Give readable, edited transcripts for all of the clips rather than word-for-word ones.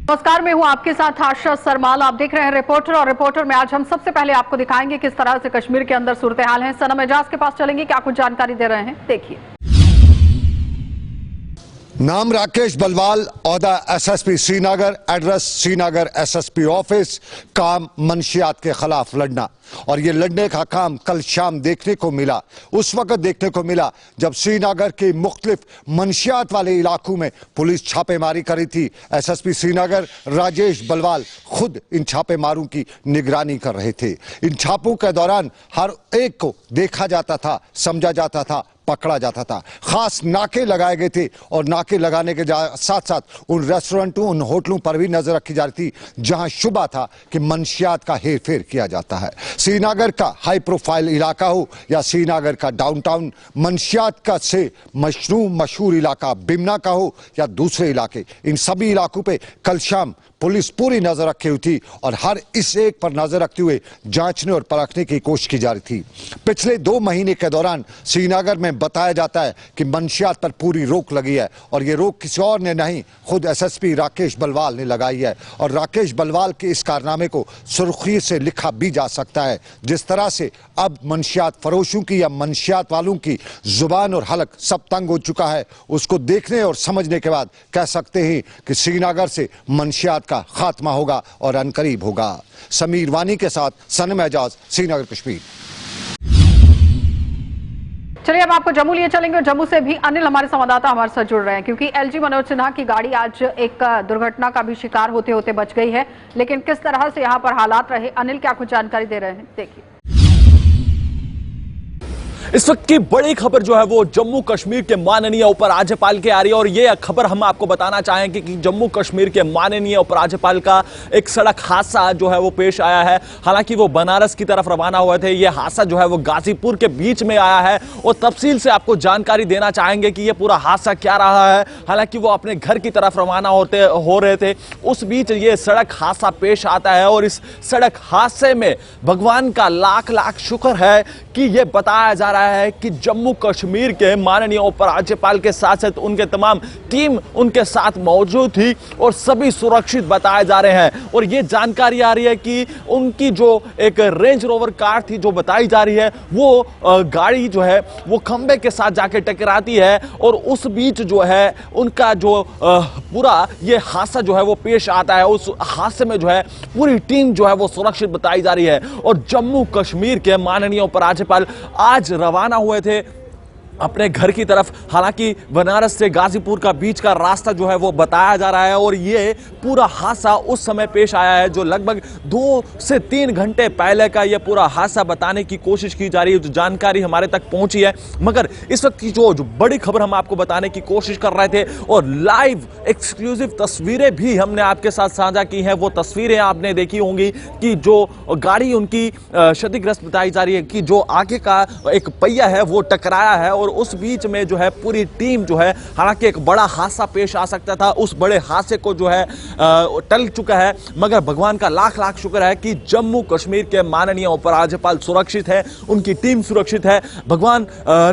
नमस्कार, मैं हूं आपके साथ आशा सरमाल। आप देख रहे हैं रिपोर्टर, और रिपोर्टर में आज हम सबसे पहले आपको दिखाएंगे किस तरह से कश्मीर के अंदर सूरत हाल है। सनम एजाज के पास चलेंगे, क्या कुछ जानकारी दे रहे हैं, देखिए। नाम राकेश बलवाल, ओहदा SSP Srinagar, address Srinagar SSP office, काम मंशियात के खिलाफ लड़ना। और ये लड़ने का काम कल शाम देखने को मिला, उस वक्त देखने को मिला जब श्रीनगर के मुख्तलिफ मंशियात वाले इलाकों में पुलिस छापेमारी करी थी। एसएसपी श्रीनगर राजेश बलवाल खुद इन छापेमारों की निगरानी कर रहे थे। इन छापों के दौरान हर एक को देखा जाता था, समझा जाता था, पकड़ा जाता था। खास नाके लगाए गए थे और नाके लगाने के साथ साथ उन रेस्टोरेंटों, उन होटलों पर भी नजर रखी जा रही थी जहां शुबा था कि मंशियात का हेर फेर किया जाता है। श्रीनगर का हाई प्रोफाइल इलाका हो या श्रीनगर का डाउनटाउन, मंशियात का से मशहूर इलाका बिमना का हो या दूसरे इलाके, इन सभी इलाकों पे कल शाम पुलिस पूरी नजर रखी हुई थी और हर इस एक पर नजर रखते हुए जांचने और परखने की कोशिश की जा रही थी। पिछले 2 महीने के दौरान श्रीनगर में बताया जाता है कि मंशियात पर पूरी रोक लगी है, और ये रोक किसी और ने नहीं, खुद एसएसपी राकेश बलवाल ने लगाई है। और राकेश बलवाल के इस कारनामे को सुर्खी से लिखा भी जा सकता है। जिस तरह से अब मंशियात फरोशों की या मंशियात वालों की जुबान और हलक सब तंग हो चुका है, उसको देखने और समझने के बाद कह सकते हैं कि श्रीनगर से मंशियात का खात्मा होगा और अनकरीब होगा। समीर वानी के साथ सनम एजाज, श्रीनगर कश्मीर। चलिए अब आपको जम्मू लिए चलेंगे, और जम्मू से भी अनिल हमारे संवाददाता हमारे साथ जुड़ रहे हैं, क्योंकि एलजी मनोज सिन्हा की गाड़ी आज एक दुर्घटना का भी शिकार होते होते बच गई है। लेकिन किस तरह से यहां पर हालात रहे, अनिल क्या कुछ जानकारी दे रहे हैं, देखिए। इस वक्त की बड़ी खबर जो है वो जम्मू कश्मीर के माननीय उपराज्यपाल की आ रही है, और ये खबर हम आपको बताना चाहेंगे कि जम्मू कश्मीर के माननीय उपराज्यपाल का एक सड़क हादसा जो है वो पेश आया है। हालांकि वो बनारस की तरफ रवाना हुए थे, ये हादसा जो है वो गाजीपुर के बीच में आया है, और तफसील से आपको जानकारी देना चाहेंगे कि ये पूरा हादसा क्या रहा है। हालांकि वो अपने घर की तरफ रवाना हो रहे थे, उस बीच ये सड़क हादसा पेश आता है। और इस सड़क हादसे में भगवान का लाख लाख शुक्र है कि ये बताया जा रहा है कि जम्मू कश्मीर के माननीय उपराज्यपाल के साथ साथ उनके तमाम टीम उनके साथ मौजूद थी और सभी सुरक्षित बताए जा रहे हैं। और ये जानकारी आ रही है कि उनकी जो एक रेंज रोवर कार थी जो बताई जा रही है, वो गाड़ी जो है वो खंबे के साथ जाके टकराती है, और उस बीच जो है उनका जो पूरा ये हादसा जो है वो पेश आता है। उस हादसे में जो है पूरी टीम जो है वो सुरक्षित बताई जा रही है। और जम्मू कश्मीर के माननीय उपराज्यपाल आज रवाना हुए थे अपने घर की तरफ। हालांकि बनारस से गाजीपुर का बीच का रास्ता जो है वो बताया जा रहा है, और ये पूरा हादसा उस समय पेश आया है जो लगभग 2 से 3 घंटे पहले का ये पूरा हादसा बताने की कोशिश की जा रही है, जो जानकारी हमारे तक पहुंची है। मगर इस वक्त की जो बड़ी खबर हम आपको बताने की कोशिश कर रहे थे, और लाइव एक्सक्लूसिव तस्वीरें भी हमने आपके साथ साझा की हैं। वो तस्वीरें आपने देखी होंगी कि जो गाड़ी उनकी क्षतिग्रस्त बताई जा रही है, कि जो आगे का एक पहिया है वो टकराया है, और उस बीच में जो है पूरी टीम जो है, हालांकि एक बड़ा हादसा पेश आ सकता था, उस बड़े हादसे को जो है टल चुका है। मगर भगवान का लाख लाख शुक्र है कि जम्मू कश्मीर के माननीय उपराज्यपाल सुरक्षित है, उनकी टीम सुरक्षित है। भगवान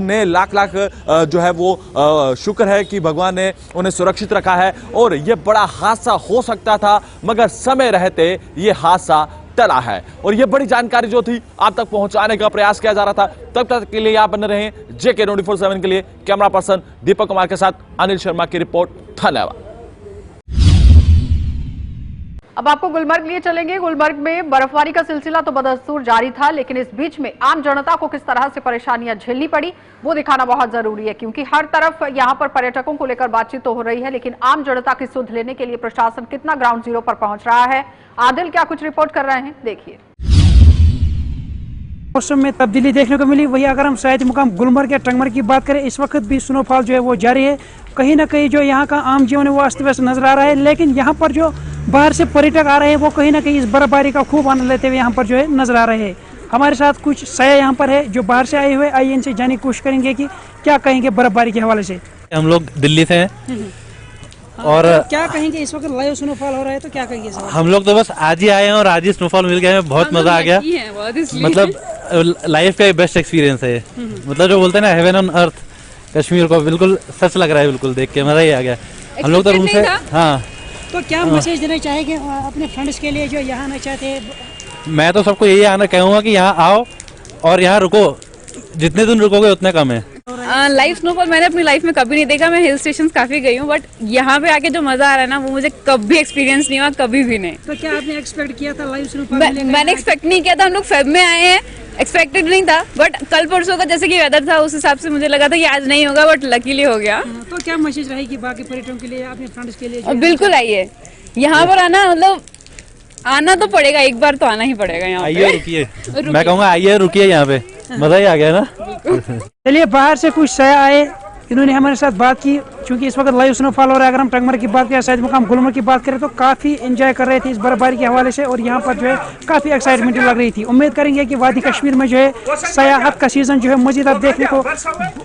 ने लाख लाख जो है वो शुक्र है कि भगवान ने उन्हें सुरक्षित रखा है। और यह बड़ा हादसा हो सकता था, मगर समय रहते ये हादसा टला है। और ये बड़ी जानकारी जो थी आप तक पहुंचाने का प्रयास किया जा रहा था। तब तक के लिए आप बने रहें JK 24/7 के लिए। कैमरा पर्सन दीपक कुमार के साथ अनिल शर्मा की रिपोर्ट। धन्यवाद। अब आपको गुलमर्ग लिए चलेंगे। गुलमर्ग में बर्फबारी का सिलसिला तो बदस्तूर जारी था, लेकिन इस बीच में आम जनता को किस तरह से परेशानियां झेलनी पड़ी वो दिखाना बहुत जरूरी है, क्योंकि हर तरफ यहां पर पर्यटकों को लेकर बातचीत तो हो रही है, लेकिन आम जनता की सुध लेने के लिए प्रशासन कितना ग्राउंड जीरो पर पहुंच रहा है। आदिल क्या कुछ रिपोर्ट कर रहे हैं, देखिए। मौसम में तब्दीली देखने को मिली, वही अगर हम शायद मुकाम गुलमर्ग या टंगमर्ग की बात करें, इस वक्त भी स्नोफॉल जो है वो जारी है। कहीं ना कहीं जो यहाँ का आम जीवन है वो अस्त व्यस्त नजर आ रहा है, लेकिन यहाँ पर जो बाहर से पर्यटक आ रहे हैं वो कहीं ना कहीं इस बर्फबारी का खूब आनंद लेते हुए यहाँ पर जो है नजर आ रहे हैं। हमारे साथ कुछ सया यहाँ पर है जो बाहर से आए हुए, आइए इनसे जानने की कोशिश करेंगे कि क्या कहेंगे बर्फबारी के हवाले से। हम लोग दिल्ली से हैं और तो क्या कहेंगे, इस वक्त लाइव स्नोफॉल हो रहा है तो क्या कहेंगे? हम लोग तो बस आज ही आए हैं और आज ही स्नोफॉल मिल गया है, बहुत मजा आ गया। मतलब लाइफ का बेस्ट एक्सपीरियंस है। मतलब जो बोलते हैं ना हेवन ऑन अर्थ, कश्मीर को बिल्कुल सच लग रहा है, बिल्कुल देख के मजा ही आ गया। हम लोग तो रूम से, हाँ तो क्या मैसेज देना चाहेंगे अपने फ्रेंड्स के लिए जो यहाँ आना चाहते हैं? मैं तो सबको यही आना कहूँगा कि यहाँ आओ और यहाँ रुको, जितने दिन रुकोगे उतने कम है। लाइव स्नोफॉल मैंने अपनी लाइफ में कभी नहीं देखा। मैं हिल स्टेशन काफी गई हूँ, बट यहाँ पे आके जो मजा आ रहा है ना वो मुझे कभी एक्सपीरियंस नहीं हुआ, कभी भी नहीं। तो क्या आपने एक्सपेक्ट किया था लाइव स्नोफॉल? मैंने एक्सपेक्ट नहीं किया था। हम लोग फेब में आए हैं, एक्सपेक्टेड नहीं था, बट कल परसों का जैसे कि वेदर था उस हिसाब से मुझे लगा था कि आज नहीं होगा, बट लकीली हो गया। तो क्या मैसेज रहेगी बाकी पर्यटकों के लिए, अपने फ्रेंड्स के लिए? और बिल्कुल आइए यहाँ पर आना, मतलब आना तो पड़ेगा, एक बार तो आना ही पड़ेगा यहाँ आइए रुकिए, मैं कहूँगा आइए रुकिए, यहाँ पे मजा ही आ गया ना। चलिए बाहर से कुछ सया आए, इन्होंने हमारे साथ बात की। क्योंकि इस वक्त लाइव स्नोफॉल हो रहा है। अगर हम टंगमर की बात करें, शायद मुकाम गुलमर्ग की बात करें तो काफ़ी एंजॉय कर रहे थे इस बर्फबारी के हवाले से, और यहाँ पर जो है काफ़ी एक्साइटमेंट लग रही थी। उम्मीद करेंगे कि वादी कश्मीर में जो है सयाहत का सीज़न जो है मज़ीद अब देखने को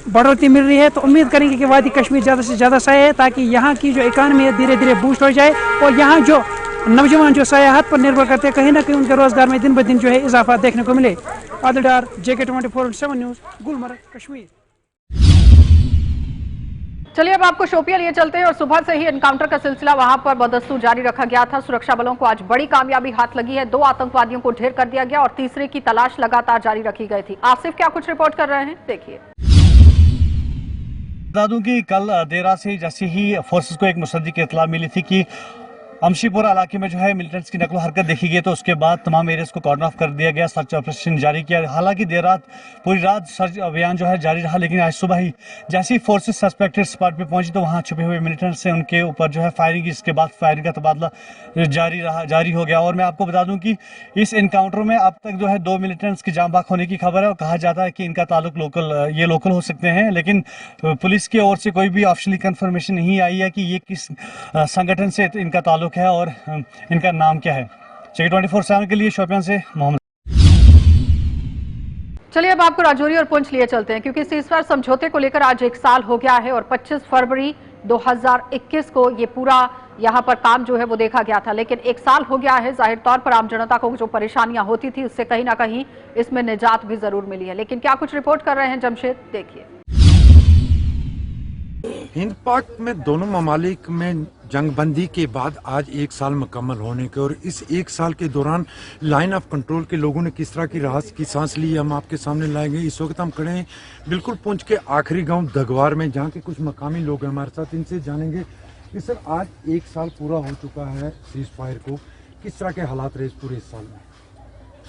बढ़ोतरी मिल रही है। तो उम्मीद करेंगे कि वादी कश्मीर ज़्यादा से ज़्यादा सयाह है, ताकि यहाँ की जो इकानमी है धीरे धीरे बूस्ट हो जाए, और यहाँ जो नौजवान जो सयाहत पर निर्भर करते हैं, कहीं ना कहीं उनके रोजगार में दिन ब दिन जो है इजाफा देखने को मिले। आदिल डार, JK 24/7 न्यूज़, गुलमर्ग कश्मीर। चलिए अब आपको शोपियां लिए चलते हैं। और सुबह से ही एनकाउंटर का सिलसिला वहां पर बदस्तूर जारी रखा गया था। सुरक्षा बलों को आज बड़ी कामयाबी हाथ लगी है। 2 आतंकवादियों को ढेर कर दिया गया और तीसरे की तलाश लगातार जारी रखी गई थी। आसिफ क्या कुछ रिपोर्ट कर रहे हैं, देखिए। बता दूं कि कल देर रात से जैसे ही फोर्सेस को एक मुसद्दी की इत्तला मिली थी कि अमशीपुरा इलाके में जो है मिलिटेंट्स की नकलो हरकत देखी गई, तो उसके बाद तमाम एरियाज को कॉर्डन ऑफ कर दिया गया, सर्च ऑपरेशन जारी किया। हालांकि देर रात पूरी रात सर्च अभियान जो है जारी रहा, लेकिन आज सुबह ही जैसे ही फोर्सेस सस्पेक्टेड स्पॉट पे पहुंची तो वहां छुपे हुए मिलिटेंट्स से उनके ऊपर जो है फायरिंग की। इसके बाद फायरिंग का तबादला जारी हो गया। और मैं आपको बता दूं कि इस इनकाउंटर में अब तक जो है 2 मिलिटेंट्स की जान बाक होने की खबर है, और कहा जाता है कि इनका ताल्लुक लोकल हो सकते हैं, लेकिन पुलिस की ओर से कोई भी ऑफिशियली कंफर्मेशन नहीं आई है कि ये किस संगठन से इनका ताल्लुक है और इनका नाम क्या है। JK 24/7 के लिए शोपियां से मोहम्मद। चलिए अब आपको राजौरी और पुंछ लिए चलते हैं, क्योंकि सीजफायर समझौते को लेकर आज 1 साल हो गया है और 25 फरवरी 2021 को ये पूरा यहाँ पर काम जो है वो देखा गया था। लेकिन 1 साल हो गया है, जाहिर तौर पर आम जनता को जो परेशानियां होती थी उससे कहीं ना कहीं इसमें निजात भी जरूर मिली है। लेकिन क्या कुछ रिपोर्ट कर रहे हैं जमशेद, देखिए। हिंद पाक में दोनों ममालिक में जंगबंदी के बाद आज 1 साल मुकम्मल होने के, और इस 1 साल के दौरान लाइन ऑफ कंट्रोल के लोगों ने किस तरह की राहत की सांस ली, हम आपके सामने लाएंगे। इस वक्त हम खड़े हैं बिल्कुल पुंछ के आखिरी गांव दगवार में, जहां के कुछ मकामी लोग हैं हमारे साथ, इनसे जानेंगे कि सर आज 1 साल पूरा हो चुका है सीज फायर को, किस तरह के हालात रहे पूरे इस साल में?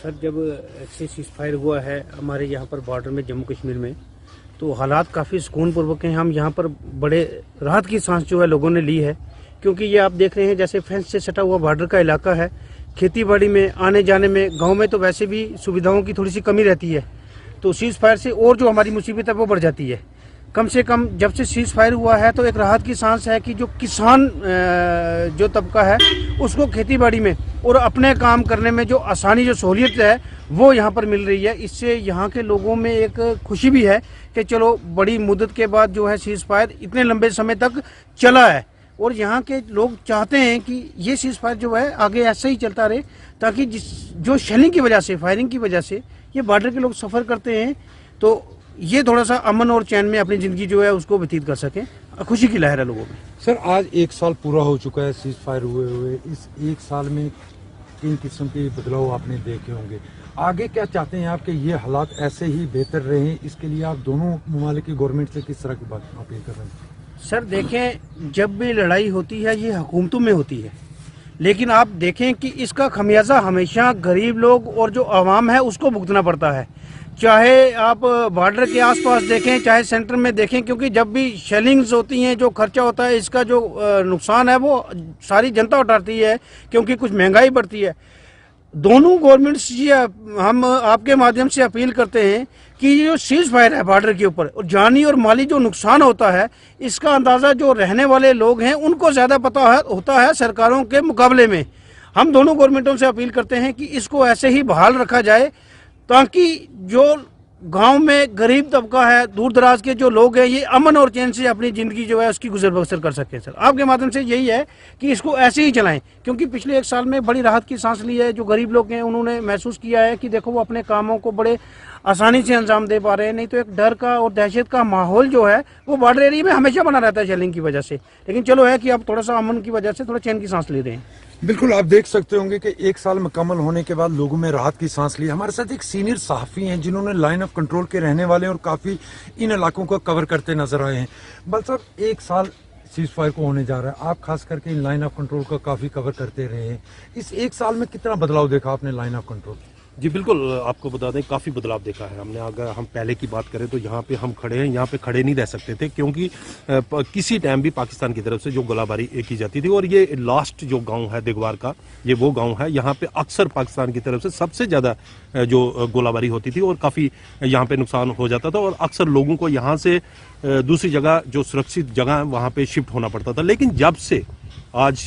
सर जब से सीज फायर हुआ है हमारे यहाँ पर बॉर्डर में जम्मू कश्मीर में, तो हालात काफ़ी सुकूनपूर्वक हैं। हम यहाँ पर बड़े राहत की सांस जो है लोगों ने ली है, क्योंकि ये आप देख रहे हैं जैसे फेंस से सटा हुआ बॉर्डर का इलाका है। खेती बाड़ी में आने जाने में, गांव में तो वैसे भी सुविधाओं की थोड़ी सी कमी रहती है, तो सीज फायर से और जो हमारी मुसीबत है वो बढ़ जाती है। कम से कम जब से सीज फायर हुआ है तो एक राहत की सांस है कि जो किसान जो तबका है उसको खेती बाड़ी में और अपने काम करने में जो आसानी, जो सहूलियत है वो यहाँ पर मिल रही है। इससे यहाँ के लोगों में एक खुशी भी है कि चलो बड़ी मुद्दत के बाद जो है सीज फायर इतने लंबे समय तक चला है, और यहाँ के लोग चाहते हैं कि ये सीज फायर जो है आगे ऐसे ही चलता रहे, ताकि जो शेलिंग की वजह से, फायरिंग की वजह से ये बॉर्डर के लोग सफ़र करते हैं, तो ये थोड़ा सा अमन और चैन में अपनी ज़िंदगी जो है उसको व्यतीत कर सकें। खुशी की लहर है लोगों में। सर आज 1 साल पूरा हो चुका है सीज फायर हुए, इस 1 साल में किन किस्म के बदलाव आपने देखे होंगे? आगे क्या चाहते हैं आप कि ये हालात ऐसे ही बेहतर रहें? इसके लिए आप दोनों ममालिक की गवर्नमेंट से किस तरह की बात अपील कर रहे हैं? सर देखें, जब भी लड़ाई होती है ये हुकूमतों में होती है, लेकिन आप देखें कि इसका खमियाजा हमेशा गरीब लोग और जो आवाम है उसको भुगतना पड़ता है। चाहे आप बॉर्डर के आसपास देखें, चाहे सेंटर में देखें, क्योंकि जब भी शेलिंग्स होती हैं, जो खर्चा होता है, इसका जो नुकसान है वो सारी जनता उठाती है, क्योंकि कुछ महंगाई बढ़ती है। दोनों गवर्नमेंट्स ये हम आपके माध्यम से अपील करते हैं कि ये जो सीज फायर है बॉर्डर के ऊपर, और जानी और माली जो नुकसान होता है, इसका अंदाज़ा जो रहने वाले लोग हैं उनको ज़्यादा पता होता है सरकारों के मुकाबले में। हम दोनों गवर्नमेंटों से अपील करते हैं कि इसको ऐसे ही बहाल रखा जाए, ताकि जो गांव में गरीब तबका है, दूर दराज के जो लोग हैं, ये अमन और चैन से अपनी ज़िंदगी जो है उसकी गुजर बसर कर सकें। सर आपके माध्यम से यही है कि इसको ऐसे ही चलाएं, क्योंकि पिछले 1 साल में बड़ी राहत की सांस ली है। जो गरीब लोग हैं उन्होंने महसूस किया है कि देखो वो अपने कामों को बड़े आसानी से अंजाम दे पा रहे हैं। नहीं तो एक डर का और दहशत का माहौल जो है वो बॉर्डर एरिया में हमेशा बना रहता है शेलिंग की वजह से। लेकिन चलो है कि अब थोड़ा सा अमन की वजह से थोड़ा चैन की सांस ले रहे हैं। बिल्कुल, आप देख सकते होंगे कि एक साल मुकम्मल होने के बाद लोगों में राहत की सांस ली। हमारे साथ एक सीनियर सहाफ़ी हैं जिन्होंने लाइन ऑफ कंट्रोल के रहने वाले और काफ़ी इन इलाकों को कवर करते नजर आए हैं। बल साहब, एक साल सीज फायर को होने जा रहा है, आप खास करके इन लाइन ऑफ कंट्रोल का काफ़ी कवर करते रहे हैं। इस एक साल में कितना बदलाव देखा आपने लाइन ऑफ कंट्रोल? जी बिल्कुल, आपको बता दें काफ़ी बदलाव देखा है हमने। अगर हम पहले की बात करें तो यहाँ पे हम खड़े हैं, यहाँ पे खड़े नहीं रह सकते थे क्योंकि किसी टाइम भी पाकिस्तान की तरफ से जो गोलाबारी की जाती थी। और ये लास्ट जो गांव है दिगवार का, ये वो गांव है, यहाँ पे अक्सर पाकिस्तान की तरफ से सबसे ज़्यादा जो गोलाबारी होती थी और काफ़ी यहाँ पे नुकसान हो जाता था और अक्सर लोगों को यहाँ से दूसरी जगह जो सुरक्षित जगह है वहाँ पर शिफ्ट होना पड़ता था। लेकिन जब से आज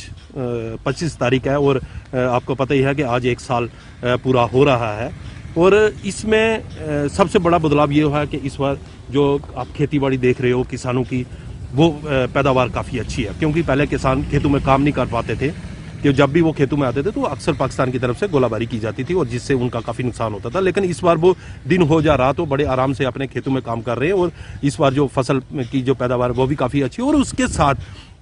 25 तारीख है और आपको पता ही है कि आज एक साल पूरा हो रहा है और इसमें सबसे बड़ा बदलाव ये हुआ है कि इस बार जो आप खेती बाड़ी देख रहे हो किसानों की, वो पैदावार काफ़ी अच्छी है। क्योंकि पहले किसान खेतों में काम नहीं कर पाते थे, कि जब भी वो खेतों में आते थे तो अक्सर पाकिस्तान की तरफ से गोलाबारी की जाती थी और जिससे उनका काफ़ी नुकसान होता था। लेकिन इस बार वो दिन हो जा रहा तो बड़े आराम से अपने खेतों में काम कर रहे हैं और इस बार जो फसल की जो पैदावार वो भी काफ़ी अच्छी है। और उसके साथ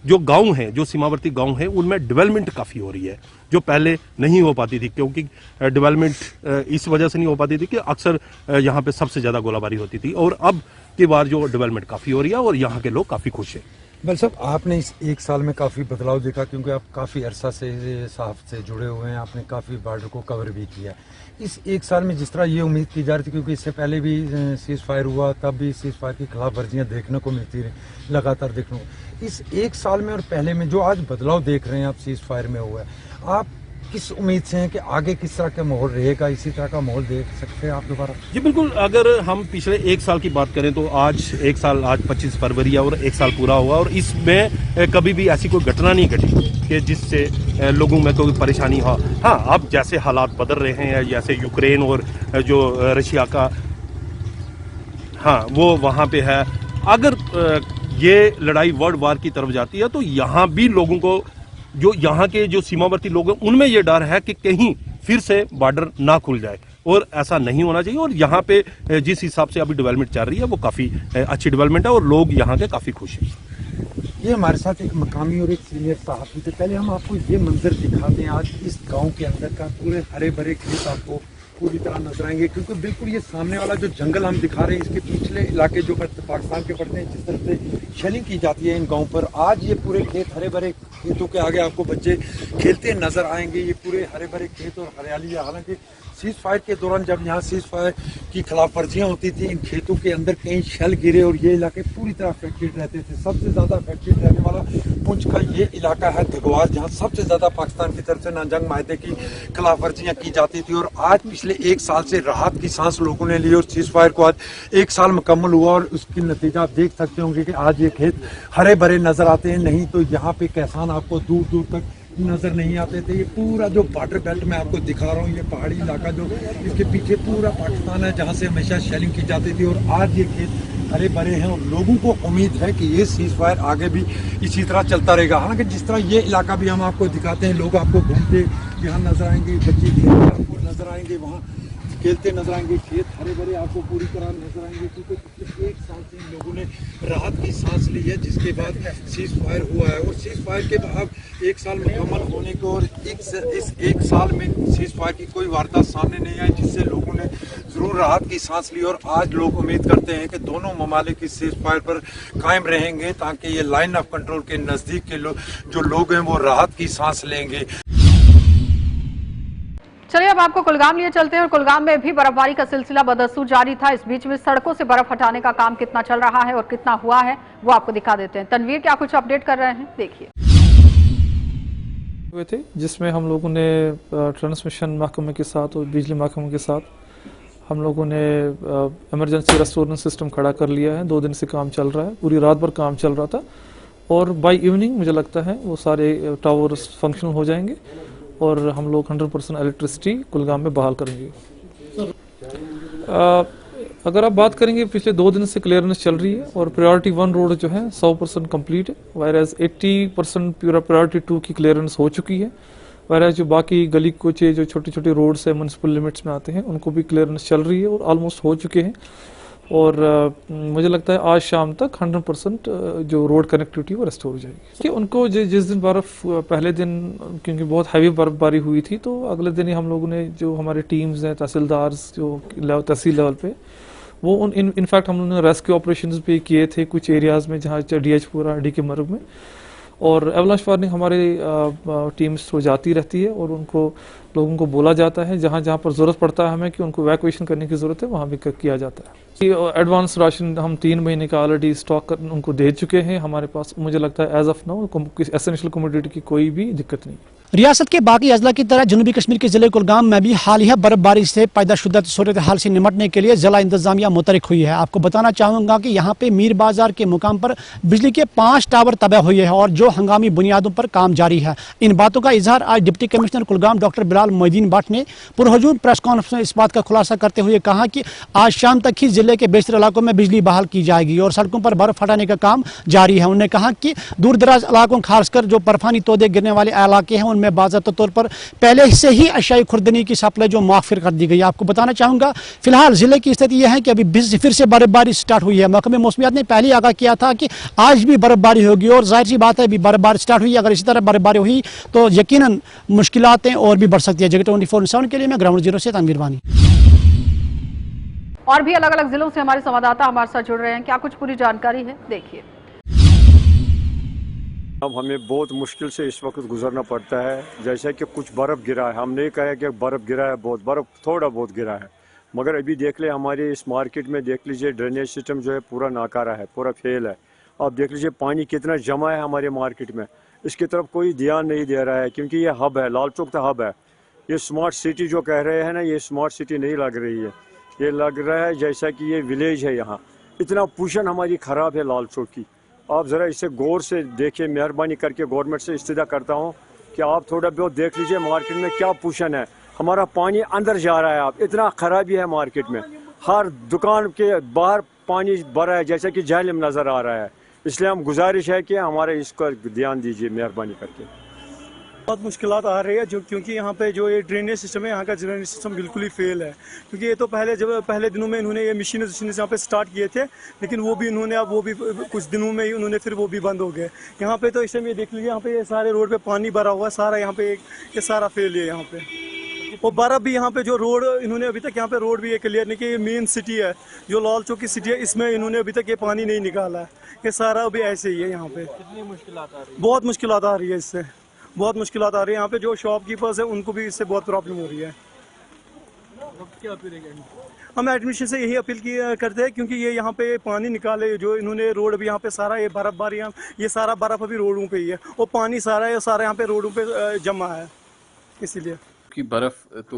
जो गांव हैं, जो सीमावर्ती गांव हैं, उनमें डेवलपमेंट काफ़ी हो रही है जो पहले नहीं हो पाती थी। क्योंकि डेवलपमेंट इस वजह से नहीं हो पाती थी कि अक्सर यहाँ पे सबसे ज़्यादा गोलाबारी होती थी और अब की बार जो डेवलपमेंट काफ़ी हो रही है और यहाँ के लोग काफ़ी खुश हैं। बल साहब, आपने इस एक साल में काफ़ी बदलाव देखा क्योंकि आप काफ़ी अरसा से साहब से जुड़े हुए हैं, आपने काफ़ी बॉर्डर को कवर भी किया। इस एक साल में जिस तरह ये उम्मीद की जा रही थी, क्योंकि इससे पहले भी सीज फायर हुआ, तब भी सीज फायर की खिलाफ वर्जियाँ देखने को मिलती रही, लगातार देखने को। इस एक साल में और पहले में जो आज बदलाव देख रहे हैं आप सीज फायर में हुआ है, आप किस उम्मीद से हैं कि आगे किस तरह का माहौल रहेगा? इसी तरह का माहौल देख सकते हैं आप दोबारा? जी बिल्कुल, अगर हम पिछले एक साल की बात करें तो आज एक साल, आज 25 फरवरी है और एक साल पूरा हुआ और इसमें कभी भी ऐसी कोई घटना नहीं घटी कि जिससे लोगों में कोई परेशानी हो। हाँ, अब जैसे हालात बदल रहे हैं, जैसे यूक्रेन और जो रशिया का, हाँ वो वहाँ पे है, अगर ये लड़ाई वर्ल्ड वार की तरफ जाती है तो यहाँ भी लोगों को, जो यहाँ के जो सीमावर्ती लोग हैं, उनमें ये डर है कि कहीं फिर से बॉर्डर ना खुल जाए और ऐसा नहीं होना चाहिए। और यहाँ पे जिस हिसाब से अभी डेवलपमेंट चल रही है वो काफ़ी अच्छी डेवलपमेंट है और लोग यहाँ के काफ़ी खुश हैं। ये हमारे साथ एक मकामी और एक सीनियर सहाफ़ी थे। पहले हम आपको ये मंजर दिखाते हैं आज इस गांव के अंदर का। पूरे हरे भरे खेत आपको पूरी तरह नजर आएंगे क्योंकि बिल्कुल ये सामने वाला जो जंगल हम दिखा रहे हैं, इसके पिछले इलाके जो पाकिस्तान के पड़ते हैं, जिस तरह से शेलिंग की जाती है इन गाँव पर, आज ये पूरे खेत हरे भरे खेतों के आगे आपको बच्चे खेलते नजर आएंगे। ये पूरे हरे भरे खेत और हरियाली है। हालांकि सीज फायर के दौरान जब यहाँ सीज फायर की खिलाफ वर्जियाँ होती थी, इन खेतों के अंदर कई शेल गिरे और ये इलाके पूरी तरह अफेक्टेड रहते थे। सबसे ज़्यादा अफेक्टेड रहने वाला पुंछ का ये इलाका है दिगवार, जहाँ सबसे ज़्यादा पाकिस्तान की तरफ से नाजंग माहदे की खिलाफ वर्जियाँ की जाती थी। और आज पिछले एक साल से राहत की सांस लोगों ने ली और सीज फायर को आज एक साल मुकम्मल हुआ और उसकी नतीजा आप देख सकते होंगे कि आज ये खेत हरे भरे नजर आते हैं। नहीं तो यहाँ पे किसान आपको दूर दूर तक नजर नहीं आते थे। ये पूरा जो बॉर्डर बेल्ट मैं आपको दिखा रहा हूँ, ये पहाड़ी इलाका जो इसके पीछे पूरा पाकिस्तान है, जहाँ से हमेशा शेलिंग की जाती थी और आज ये खेत हरे भरे हैं और लोगों को उम्मीद है कि ये सीज फायर आगे भी इसी तरह चलता रहेगा। हालांकि जिस तरह ये इलाका भी हम आपको दिखाते हैं, लोग आपको घूमते यहाँ नजर आएंगे, बच्चे खेलते आपको नजर आएंगे, वहाँ खेलते नजर आएंगे, खेत हरे भरे आपको पूरी तरह नजर आएंगे क्योंकि पिछले एक साल से इन लोगों ने राहत की सांस ली है, जिसके बाद सीज फायर हुआ है। और सीज फायर के बाद एक साल मुकम्मल होने को और इस एक साल में सीज फायर की कोई वारदात सामने नहीं आई, जिससे लोगों ने ज़रूर राहत की सांस ली। और आज लोग उम्मीद करते हैं कि दोनों ममालिक इस सीज फायर पर कायम रहेंगे ताकि ये लाइन ऑफ कंट्रोल के नज़दीक के जो लोग हैं वो राहत की सांस लेंगे। चलिए अब आपको कुलगाम लिए चलते हैं और कुलगाम में भी बर्फबारी का सिलसिला बदस्तूर जारी था। इस बीच में सड़कों से बर्फ हटाने का काम कितना चल रहा है और कितना हुआ है वो आपको दिखा देते हैं। तनवीर क्या कुछ अपडेट कर रहे हैं, देखिए। हुए थे जिसमें हम लोगों ने ट्रांसमिशन महकमे के साथ और बिजली महकमे के साथ हम लोगों ने इमरजेंसी रेस्टोरेंट सिस्टम खड़ा कर लिया है। 2 दिन से काम चल रहा है, पूरी रात भर काम चल रहा था और बाय इवनिंग मुझे लगता है वो सारे टावर्स फंक्शनल हो जाएंगे और हम लोग 100% इलेक्ट्रिसिटी कुलगाम में बहाल करेंगे। अगर आप बात करेंगे, पिछले 2 दिन से क्लियरेंस चल रही है और प्रायोरिटी 1 रोड जो है 100% कंप्लीट है, वायरस 80% प्रायोरिटी 2 की क्लियरेंस हो चुकी है। वगैरह जो बाकी गली कूचे जो छोटे छोटे रोड्स है म्यूनसिपल लिमिट्स में आते हैं उनको भी क्लियरेंस चल रही है और ऑलमोस्ट हो चुके हैं। और मुझे लगता है आज शाम तक 100% जो रोड कनेक्टिविटी वो रेस्टोर हो जाएगी। कि उनको जिस दिन बर्फ़ पहले दिन क्योंकि बहुत हैवी बर्फबारी हुई थी तो अगले दिन ही हम लोगों ने जो हमारे टीम्स हैं तहसीलदार्स जो तहसील लेवल पे वो इनफैक्ट हम लोगों ने रेस्क्यू ऑपरेशंस भी किए थे कुछ एरियाज़ में जहाँ DH पूरा डी के मर्ग में। और एवलांच वार्निंग हमारे टीम्स तो जाती रहती है और उनको लोगों को बोला जाता है जहाँ जहाँ पर ज़रूरत पड़ता है हमें कि उनको इवैक्यूएशन करने की ज़रूरत है वहाँ भी किया जाता है। एडवांस राशन हम 3 महीने का ऑलरेडी स्टॉक उनको दे चुके हैं हमारे पास। मुझे लगता है as of now essential commodity की कोई भी दिक्कत नहीं। रियासत के बाकी अजला की तरह जनूबी कश्मीर के जिले कुलगाम में भी हालिया बर्फबारी से पैदा शुदा सूरत हाल से निमटने के लिए जिला इंतजामिया मुतरक हुई है। आपको बताना चाहूँगा कि यहाँ पे मीर बाजार के मुकाम पर बिजली के 5 टावर तबाह हुए हैं और जो हंगामी बुनियादों पर काम जारी है। इन बातों का इजहार आज deputy commissioner Kulgam doctor Bilal Moinuddin Bhatt ने पुरहजूम प्रेस कॉन्फ्रेंस में इस बात का खुलासा करते हुए कहा कि आज शाम तक ही जिले के बेशतर इलाकों में बिजली बहाल की जाएगी और सड़कों पर बर्फ हटाने का काम जारी है। उन्होंने कहा कि दूर दराज इलाकों खासकर जो बर्फानी तोदे गिरने वाले इलाके हैं उनमें बाज़ाब्ता तौर पर पहले से ही अशियाई खुर्दनी की सप्लाई जो मुआफ़िर कर दी गई। आपको बताना चाहूँगा फिलहाल जिले की स्थिति यह है कि अभी फिर से बर्फबारी स्टार्ट हुई है। महकमे मौसमियात ने पहले आगाह किया था कि आज भी बर्फबारी होगी और जाहिर सी बात है अभी बर्फबारी स्टार्ट हुई। अगर इसी तरह बर्फबारी हुई तो यकीनन मुश्किलातें और भी बढ़ सकती है। जगह 24/7 के लिए मैं ग्राउंड जीरो से तनवीर वानी। और भी अलग अलग जिलों से हमारे संवाददाता हमारे साथ जुड़ रहे हैं, क्या कुछ पूरी जानकारी है देखिए। अब हमें बहुत मुश्किल से इस वक्त गुजरना पड़ता है। जैसे कि कुछ बर्फ़ गिरा है, हम नहीं कहे कि बर्फ़ गिरा है, बहुत बर्फ़ थोड़ा बहुत गिरा है, मगर अभी देख ले हमारे इस मार्केट में देख लीजिए ड्रेनेज सिस्टम जो है पूरा नाकारा है, पूरा फेल है। आप देख लीजिए पानी कितना जमा है हमारे मार्केट में, इसकी तरफ कोई ध्यान नहीं दे रहा है क्योंकि ये हब है, लाल चौक का हब है। ये स्मार्ट सिटी जो कह रहे हैं ना, ये स्मार्ट सिटी नहीं लग रही है, ये लग रहा है जैसा कि ये विलेज है। यहाँ इतना पोजीशन हमारी ख़राब है लाल चौक की। आप ज़रा इसे गौर से देखिए, मेहरबानी करके गवर्नमेंट से इस्तिदा करता हूँ कि आप थोड़ा बहुत देख लीजिए मार्केट में क्या पोजीशन है। हमारा पानी अंदर जा रहा है, आप इतना ख़राबी है मार्केट में, हर दुकान के बाहर पानी भरा है जैसे कि जहलम नज़र आ रहा है। इसलिए हम गुजारिश है कि हमारे इसको ध्यान दीजिए मेहरबानी करके। बहुत मुश्किलात आ रही है जो क्योंकि यहाँ पे जो ये ड्रेनेज सिस्टम है, यहाँ का ड्रेनेज सिस्टम बिल्कुल ही फेल है। क्योंकि ये तो पहले दिनों में इन्होंने ये मशीनें यहाँ पे स्टार्ट किए थे, लेकिन वो भी इन्होंने अब वो भी कुछ दिनों में ही उन्होंने फिर वो भी बंद हो गए। यहाँ पे तो इस टाइम ये देख लीजिए, यहाँ पे ये सारे रोड पे पानी भरा हुआ है, सारा यहाँ पे ये सारा फेल है यहाँ पे। और बर्फ भी यहाँ पे जो रोड इन्होंने अभी तक यहाँ पे रोड भी ये क्लियर नहीं कि ये मेन सिटी है जो लाल चौक की सिटी है, इसमें इन्होंने अभी तक ये पानी नहीं निकाला है। ये सारा अभी ऐसे ही है यहाँ पे। कितनी मुश्किलात आ रही है? बहुत मुश्किलात आ रही है, इससे बहुत मुश्किलात आ रही है। यहाँ पे जो शॉपकीपर्स हैं उनको भी इससे बहुत प्रॉब्लम हो रही है। क्या अपील है? हम एडमिशन से यही अपील करते हैं क्योंकि ये यहाँ पे पानी निकाले, जो इन्होंने रोड भी यहाँ पे सारा ये बर्फबारी, ये सारा बर्फ अभी रोडों पे ही है और पानी सारा यहाँ पे रोडों पे जमा है। इसीलिए कि बर्फ़ तो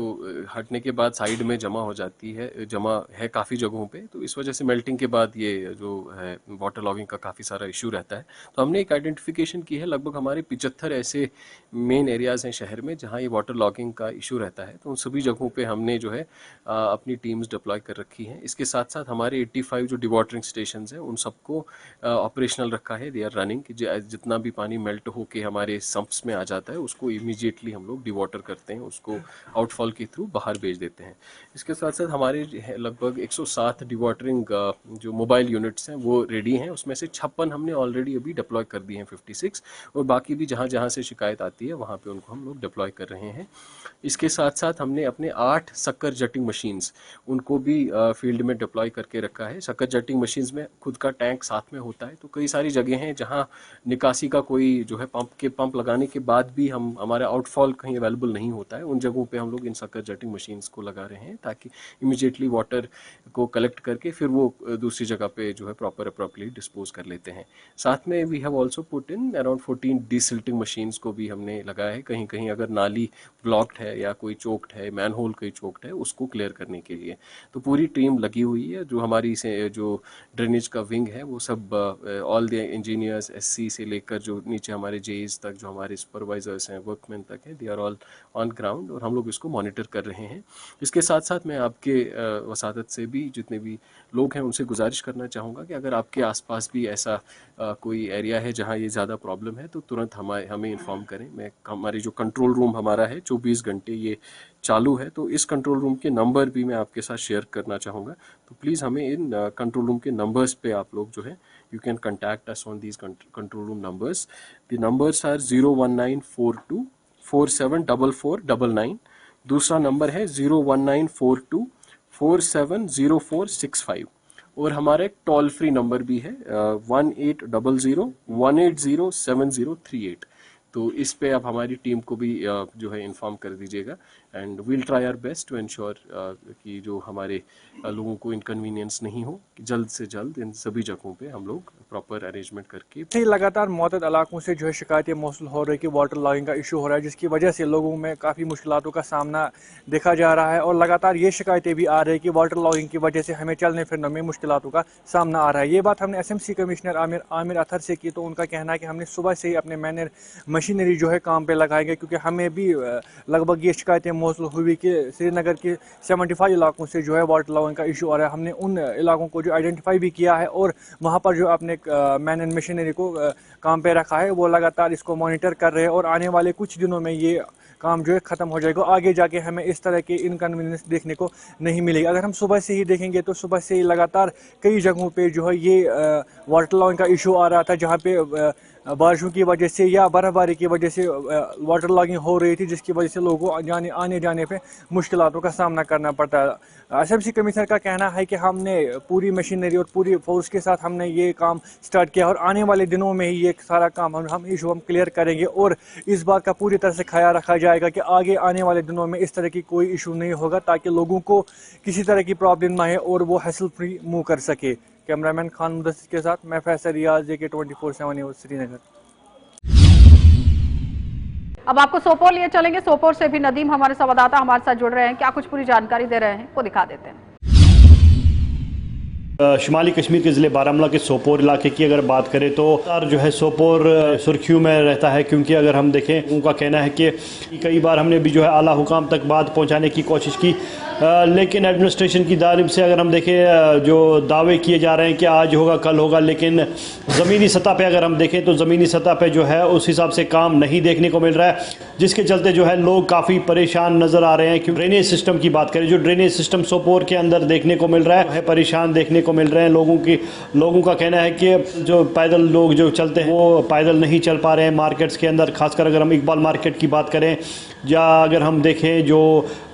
हटने के बाद साइड में जमा हो जाती है, जमा है काफ़ी जगहों पे, तो इस वजह से मेल्टिंग के बाद ये जो है वाटर लॉगिंग का काफ़ी सारा इशू रहता है। तो हमने एक आइडेंटिफिकेशन की है, लगभग हमारे 75 ऐसे मेन एरियाज़ हैं शहर में जहाँ ये वाटर लॉगिंग का इशू रहता है। तो उन सभी जगहों पे हमने जो है अपनी टीम्स डिप्लॉय कर रखी हैं। इसके साथ साथ हमारे 85 जो डिवाटरिंग स्टेशन हैं उन सबको ऑपरेशनल रखा है, दे आर रनिंग, कि जितना भी पानी मेल्ट होके हमारे सम्प्स में आ जाता है उसको इमीडिएटली हम लोग डिवाटर करते हैं, उसको आउटफॉल के थ्रू बाहर भेज देते हैं। इसके साथ साथ हमारे लगभग 107 डिवाटरिंग जो मोबाइल यूनिट्स हैं वो रेडी हैं, उसमें से 56 हमने ऑलरेडी अभी डिप्लॉय कर दिए हैं 56, और बाकी भी जहाँ जहाँ से शिकायत आती है वहाँ पे उनको हम लोग डिप्लॉय कर रहे हैं। इसके साथ साथ हमने अपने 8 शक्कर जटिंग मशीन्स उनको भी फील्ड में डिप्लॉय करके रखा है। शक्कर जटिंग मशीन्स में खुद का टैंक साथ में होता है, तो कई सारी जगह हैं जहाँ निकासी का कोई जो है पंप लगाने के बाद भी हमारा आउटफॉल कहीं अवेलेबल नहीं होता है, उन जगहों पे हम लोग इन शक्कर जटिंग मशीन्स को लगा रहे हैं ताकि इमीडिएटली वाटर को कलेक्ट करके फिर वो दूसरी जगह पे जो है अप्रोप्रिएटली डिस्पोज कर लेते हैं। साथ में we have also put in around 14 desilting machines को भी हमने लगाया है, कहीं कहीं अगर नाली ब्लॉक्ड है या कोई चोक्ड है, मैनहोल कोई चोक्ड है, उसको क्लियर करने के लिए। तो पूरी टीम लगी हुई है, जो हमारी से जो ड्रेनेज का विंग है वो सब ऑल द इंजीनियर्स SC से लेकर जो नीचे हमारे जेईज तक, जो हमारे सुपरवाइजर्स हैं, वर्कमैन तक हैं, they are all on ground ground और हम लोग इसको मॉनिटर कर रहे हैं। इसके साथ साथ मैं आपके वसादत से भी जितने भी लोग हैं उनसे गुजारिश करना चाहूँगा कि अगर आपके आसपास भी ऐसा कोई एरिया है जहाँ ये ज़्यादा प्रॉब्लम है तो तुरंत हमें इन्फॉर्म करें। हमारी जो कंट्रोल रूम हमारा है 24 घंटे ये चालू है, तो इस कंट्रोल रूम के नंबर भी मैं आपके साथ शेयर करना चाहूँगा। तो प्लीज़ हमें इन कंट्रोल रूम के नंबर्स पे आप लोग जो है you can contact us on these control room numbers. The numbers are 01942 474499। दूसरा नंबर है 01942 470465 और हमारा एक टोल फ्री नंबर भी है 1800 180 7038। तो इस पे आप हमारी टीम को भी जो है इन्फॉर्म कर दीजिएगा and we'll try our best to ensure कि जो हमारे लोगों को इनकन्वीनियंस नहीं हो, जल्द से जल्द इन सभी जगहों पे हम लोग प्रॉपर अरेंजमेंट करके। लगातार मुतअद्दिद इलाकों से जो है शिकायतें मौसूल हो रही कि वाटर लॉगिंग का इशू हो रहा है, जिसकी वजह से लोगों में काफ़ी मुश्किलातों का सामना देखा जा रहा है और लगातार ये शिकायतें भी आ रही है कि वाटर लॉगिंग की वजह से हमें चलने फिरने में मुश्किलातों का सामना आ रहा है। ये बात हमने SMC कमिश्नर आमिर अतहर से की, तो उनका कहना है कि हमने सुबह से ही अपने मैनर मशीनरी जो है काम पे लगाएंगे, क्योंकि हमें भी लगभग ये शिकायतें मौसूल हुई कि श्रीनगर के 75 इलाकों से जो है वाटर लॉगिंग का इशू आ रहा है। हमने उन इलाकों को जो आइडेंटिफाई भी किया है और वहाँ पर जो अपने मैन एंड मशीनरी को काम पे रखा है, वो लगातार इसको मॉनिटर कर रहे हैं और आने वाले कुछ दिनों में ये काम जो है ख़त्म हो जाएगा। आगे जाके हमें इस तरह के इनकन्वीनियंस देखने को नहीं मिलेगी। अगर हम सुबह से ही देखेंगे तो सुबह से ही लगातार कई जगहों पे जो है ये वाटर लॉगिंग का इशू आ रहा था, जहाँ पे बारिशों की वजह से या बर्फबारी की वजह से वाटर लॉगिंग हो रही थी, जिसकी वजह से लोगों को आने जाने पे मुश्किलातों का सामना करना पड़ता है। SMC कमिश्नर का कहना है कि हमने पूरी मशीनरी और पूरी फोर्स के साथ हमने ये काम स्टार्ट किया और आने वाले दिनों में ही ये सारा काम हम इशू क्लियर करेंगे और इस बात का पूरी तरह से ख्याल रखा जाएगा कि आगे आने वाले दिनों में इस तरह की कोई इशू नहीं होगा, ताकि लोगों को किसी तरह की प्रॉब्लम ना है और वो हैसल फ्री मूव कर सके। कैमरामैन खान मुदस्सिर के साथ मैं फैसल रियाज, JK 24/7 न्यूज़, श्रीनगर। अब आपको सोपोर लिए चलेंगे। सोपोर से भी नदीम हमारे संवाददाता हमारे साथ जुड़ रहे हैं, क्या कुछ पूरी जानकारी दे रहे हैं वो दिखा देते हैं। शुमाली कश्मीर के ज़िले बारामूला के सोपोर इलाके की अगर बात करें तो जो है सोपोर सुर्खियों में रहता है, क्योंकि अगर हम देखें उनका कहना है कि कई बार हमने भी जो है आला हुकाम तक बात पहुंचाने की कोशिश की, लेकिन एडमिनिस्ट्रेशन की जानिब से अगर हम देखें जो दावे किए जा रहे हैं कि आज होगा कल होगा, लेकिन ज़मीनी सतह पे अगर हम देखें तो ज़मीनी सतह पे जो है उस हिसाब से काम नहीं देखने को मिल रहा है, जिसके चलते जो है लोग काफ़ी परेशान नज़र आ रहे हैं। क्योंकि ड्रेनेज सिस्टम की बात करें, जो ड्रेनेज सिस्टम सोपोर के अंदर देखने को मिल रहा है परेशान देखने को मिल रहे हैं। लोगों का कहना है कि जो पैदल लोग जो चलते हैं वो पैदल नहीं चल पा रहे हैं मार्केट्स के अंदर, खासकर अगर हम इकबाल मार्केट की बात करें या अगर हम देखें जो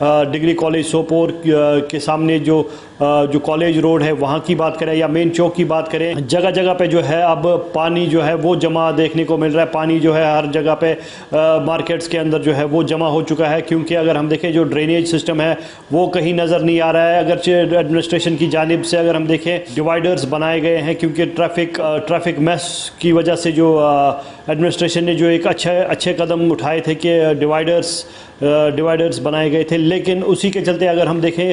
डिग्री कॉलेज सोपोर के सामने जो कॉलेज रोड है वहाँ की बात करें या मेन चौक की बात करें, जगह जगह पे जो है अब पानी जो है वो जमा देखने को मिल रहा है। पानी जो है हर जगह पे मार्केट्स के अंदर जो है वो जमा हो चुका है, क्योंकि अगर हम देखें जो ड्रेनेज सिस्टम है वो कहीं नज़र नहीं आ रहा है। अगरचे एडमिनिस्ट्रेशन की जानिब से अगर हम देखें डिवाइडर्स बनाए गए हैं, क्योंकि ट्रैफिक मैस की वजह से जो एडमिनिस्ट्रेशन ने जो एक अच्छे कदम उठाए थे कि डिवाइडर्स बनाए गए थे, लेकिन उसी के चलते अगर हम देखें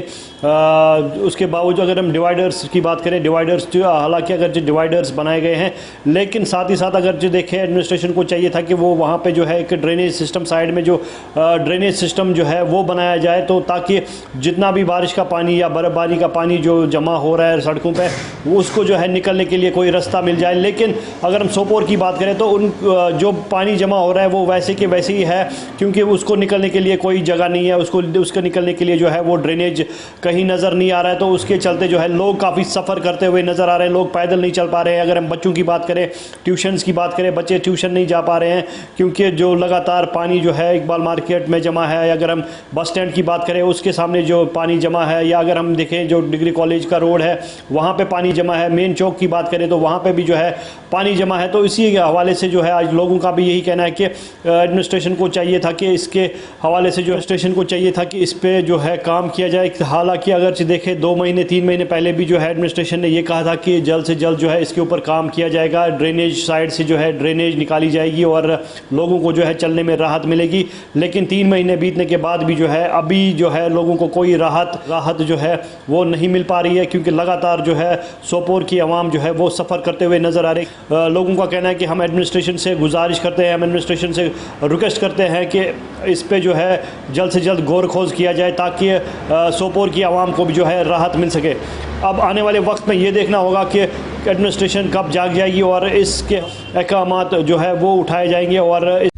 उसके बावजूद अगर हम डिवाइडर्स की बात करें, डिवाइडर्स जो हालांकि अगर जो डिवाइडर्स बनाए गए हैं, लेकिन साथ ही साथ अगर जो देखें एडमिनिस्ट्रेशन को चाहिए था कि वो वहाँ पे जो है एक ड्रेनेज सिस्टम साइड में जो ड्रेनेज सिस्टम जो है वो बनाया जाए, तो ताकि जितना भी बारिश का पानी या बर्फबारी का पानी जो जमा हो रहा है सड़कों पर वो उसको जो है निकलने के लिए कोई रास्ता मिल जाए। लेकिन अगर हम सोपोर की बात करें तो उन जो पानी जमा हो रहा है वो वैसे के वैसे ही है, क्योंकि उसको निकलने के लिए कोई जगह नहीं है, उसको निकलने के लिए जो है वो ड्रेनेज कहीं नज़र नहीं आ रहा है। तो उसके चलते जो है लोग काफ़ी सफ़र करते हुए नज़र आ रहे हैं, लोग पैदल नहीं चल पा रहे हैं। अगर हम बच्चों की बात करें, ट्यूशन्स की बात करें, बच्चे ट्यूशन नहीं जा पा रहे हैं, क्योंकि जो लगातार पानी जो है इकबाल मार्केट में जमा है। अगर हम बस स्टैंड की बात करें उसके सामने जो पानी जमा है, या अगर हम देखें जो डिग्री कॉलेज का रोड है वहाँ पर पानी जमा है, मेन चौक की बात करें तो वहाँ पर भी जो है पानी जमा है। तो इसी हवाले से जो है आज लोगों का भी यही कहना है कि एडमिनिस्ट्रेशन को चाहिए था कि इसके हवाले से जो स्टेशन को चाहिए था कि इस पे जो है काम किया जाए। हालांकि अगर देखें 2 महीने 3 महीने पहले भी जो है एडमिनिस्ट्रेशन ने ये कहा था कि जल्द से जल्द जो है इसके ऊपर काम किया जाएगा, ड्रेनेज साइड से जो है ड्रेनेज निकाली जाएगी और लोगों को जो है चलने में राहत मिलेगी। लेकिन 3 महीने बीतने के बाद भी जो है अभी जो है लोगों को कोई राहत जो है वो नहीं मिल पा रही है, क्योंकि लगातार जो है सोपोर की आवाम जो है वो सफ़र करते हुए नज़र आ रही। लोगों का कहना है कि हम एडमिनिस्ट्रेशन से गुजारिश करते हैं, हम एडमिनिस्ट्रेशन से रिक्वेस्ट करते हैं कि इस पे जो है जल्द से जल्द गौर खोज किया जाए ताकि सोपोर की आवाम को भी जो है राहत मिल सके। अब आने वाले वक्त में ये देखना होगा कि एडमिनिस्ट्रेशन कब जाग जाएगी और इसके अहकामात जो है वो उठाए जाएंगे। और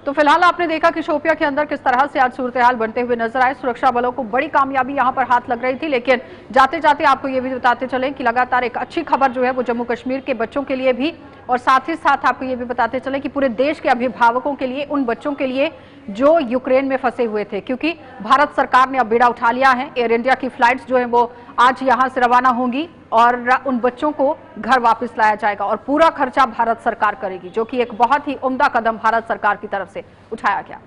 तो फिलहाल आपने देखा कि शोपिया के अंदर किस तरह से आज सूरत हाल बनते हुए नजर आए। सुरक्षा बलों को बड़ी कामयाबी यहां पर हाथ लग रही थी, लेकिन जाते जाते आपको ये भी बताते चले कि लगातार एक अच्छी खबर जो है वो जम्मू कश्मीर के बच्चों के लिए भी, और साथ ही साथ आपको ये भी बताते चले कि पूरे देश के अभिभावकों के लिए, उन बच्चों के लिए जो यूक्रेन में फंसे हुए थे, क्योंकि भारत सरकार ने अब बीड़ा उठा लिया है। एयर इंडिया की फ्लाइट्स जो है वो आज यहां से रवाना होंगी और उन बच्चों को घर वापस लाया जाएगा और पूरा खर्चा भारत सरकार करेगी, जो कि एक बहुत ही उम्दा कदम भारत सरकार की तरफ से उठाया गया।